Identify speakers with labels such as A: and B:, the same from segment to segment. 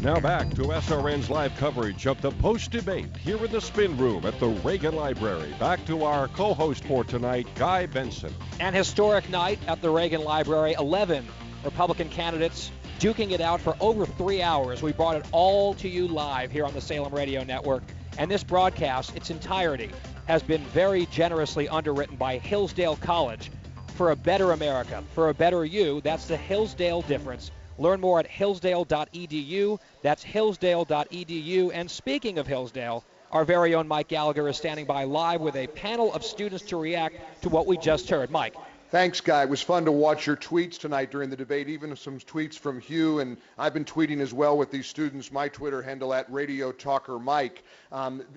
A: Now back to SRN's live coverage of the post-debate here in the spin room at the Reagan Library. Back to our co-host for tonight, Guy Benson.
B: An historic night at the Reagan Library. 11 Republican candidates duking it out for over 3 hours. We brought it all to you live here on the Salem Radio Network. And this broadcast, its entirety, has been very generously underwritten by Hillsdale College. For a better America, for a better you, that's the Hillsdale difference. Learn more at hillsdale.edu. That's hillsdale.edu. And speaking of Hillsdale, our very own Mike Gallagher is standing by live with a panel of students to react to what we just heard. Mike.
C: Thanks, Guy. It was fun to watch your tweets tonight during the debate, even some tweets from Hugh, and I've been tweeting as well with these students, my Twitter handle at Radio Talker Mike.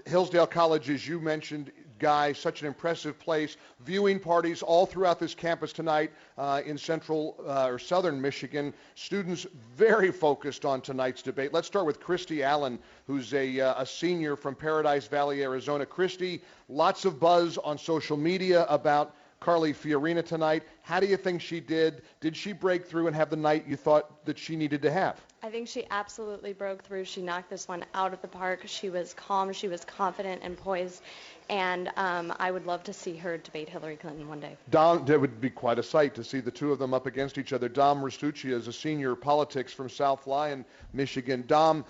C: Hillsdale College, as you mentioned, Guy, such an impressive place. Viewing parties all throughout this campus tonight in central or southern Michigan. Students very focused on tonight's debate. Let's start with Christy Allen, who's a senior from Paradise Valley, Arizona. Christy, lots of buzz on social media about Carly Fiorina tonight. How do you think she did? Did she break through and have the night you thought that she needed to have?
D: I think she absolutely broke through. She knocked this one out of the park. She was calm, she was confident and poised, and I would love to see her debate Hillary Clinton one day.
C: Dom, that would be quite a sight to see the two of them up against each other. Dom Restuccia is a senior politics from South Lyon, Michigan. Dom,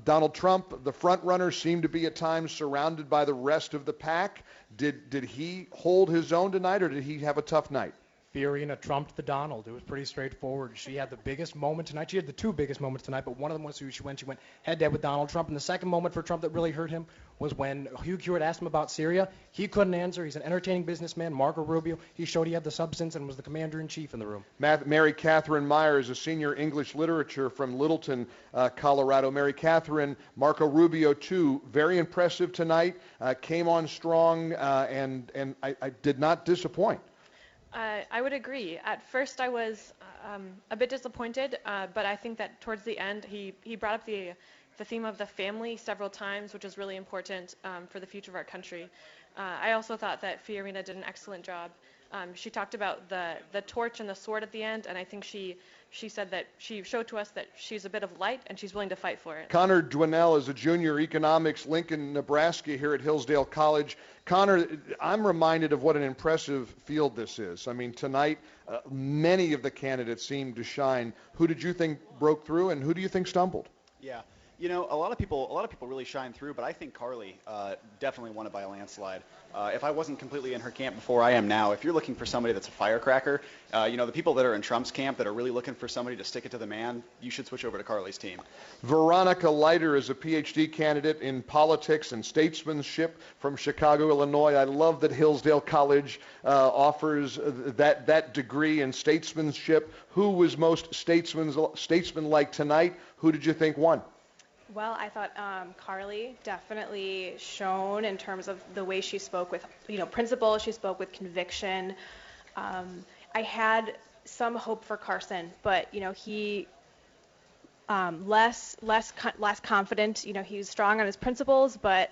C: Donald Trump, the front runner, seemed to be at times surrounded by the rest of the pack. Did he hold his own tonight, or did he have a tough night?
E: Fiorina trumped the Donald. It was pretty straightforward. She had the biggest moment tonight. She had the two biggest moments tonight, but one of them was she went head-to-head with Donald Trump. And the second moment for Trump that really hurt him was when Hugh Hewitt asked him about Syria. He couldn't answer. He's an entertaining businessman. Marco Rubio, he showed he had the substance and was the commander-in-chief in the room.
C: Mary Catherine Meyer is a senior English literature from Littleton, Colorado. Mary Catherine, Marco Rubio, too, very impressive tonight. Came on strong and I did not disappoint.
F: I would agree. At first I was a bit disappointed, but I think that towards the end he brought up the theme of the family several times, which is really important for the future of our country. I also thought that Fiorina did an excellent job. She talked about the torch and the sword at the end, and I think she said that she showed to us that she's a bit of light and she's willing to fight for it.
C: Connor Dwinell is a junior economics, Lincoln, Nebraska here at Hillsdale College. Connor, I'm reminded of what an impressive field this is. I mean, tonight, many of the candidates seemed to shine. Who did you think broke through, and who do you think stumbled?
G: Yeah. You know, a lot of people really shine through, but I think Carly definitely won it by a landslide. If I wasn't completely in her camp before, I am now. If you're looking for somebody that's a firecracker, the people that are in Trump's camp that are really looking for somebody to stick it to the man, you should switch over to Carly's team.
C: Veronica Leiter is a PhD candidate in politics and statesmanship from Chicago, Illinois. I love that Hillsdale College offers that degree in statesmanship. Who was most statesman-like tonight? Who did you think won?
H: Well, I thought Carly definitely shone in terms of the way she spoke with, principle. She spoke with conviction. I had some hope for Carson, but he less confident. He's strong on his principles, but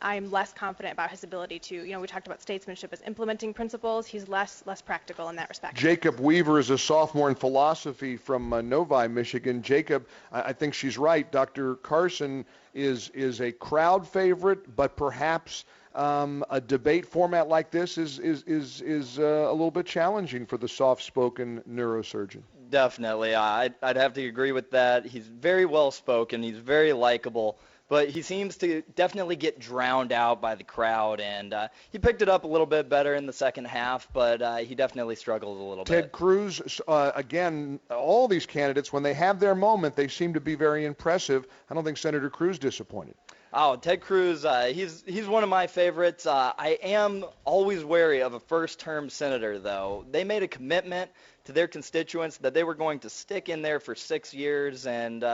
H: I'm less confident about his ability to, we talked about statesmanship as implementing principles. He's less practical in that respect.
C: Jacob Weaver is a sophomore in philosophy from Novi, Michigan. Jacob, I think she's right. Dr. Carson is a crowd favorite, but perhaps a debate format like this is a little bit challenging for the soft-spoken neurosurgeon.
I: Definitely. I'd have to agree with that. He's very well-spoken. He's very likable. But he seems to definitely get drowned out by the crowd, and he picked it up a little bit better in the second half, but he definitely struggled a little bit.
C: Ted Cruz, again, all these candidates, when they have their moment, they seem to be very impressive. I don't think Senator Cruz disappointed.
I: Oh, Ted Cruz, he's one of my favorites. I am always wary of a first-term senator, though. They made a commitment to their constituents that they were going to stick in there for 6 years, and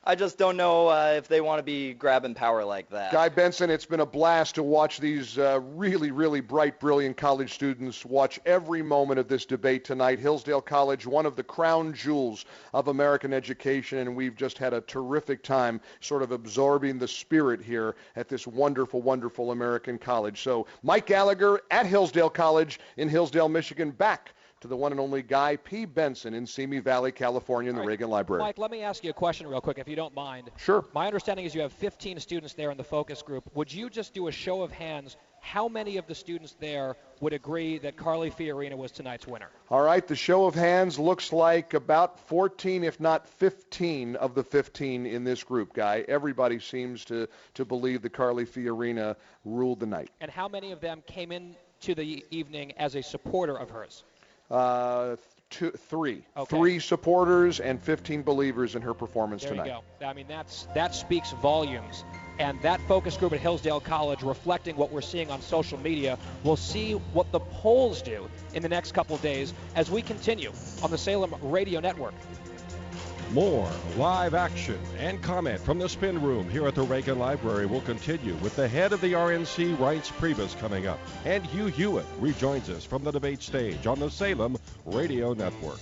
I: I just don't know if they want to be grabbing power like that.
C: Guy Benson, it's been a blast to watch these really, really bright, brilliant college students watch every moment of this debate tonight. Hillsdale College, one of the crown jewels of American education, and we've just had a terrific time sort of absorbing the spirit here at this wonderful, wonderful American college. So Mike Gallagher at Hillsdale College in Hillsdale, Michigan, back to the one and only Guy P. Benson in Simi Valley, California, in the Reagan Library.
B: Mike, let me ask you a question real quick, if you don't mind.
C: Sure.
B: My understanding is you have 15 students there in the focus group. Would you just do a show of hands? How many of the students there would agree that Carly Fiorina was tonight's winner?
C: All right, the show of hands looks like about 14, if not 15 of the 15 in this group, Guy. Everybody seems to believe that Carly Fiorina ruled the night.
B: And how many of them came into the evening as a supporter of hers?
C: Three.
B: Okay.
C: 3 supporters and 15 believers in her performance
B: there
C: tonight.
B: There you go. I mean, that speaks volumes. And that focus group at Hillsdale College reflecting what we're seeing on social media. We'll see what the polls do in the next couple of days as we continue on the Salem Radio Network.
A: More live action and comment from the Spin Room here at the Reagan Library will continue with the head of the RNC, Reince Priebus, coming up. And Hugh Hewitt rejoins us from the debate stage on the Salem Radio Network.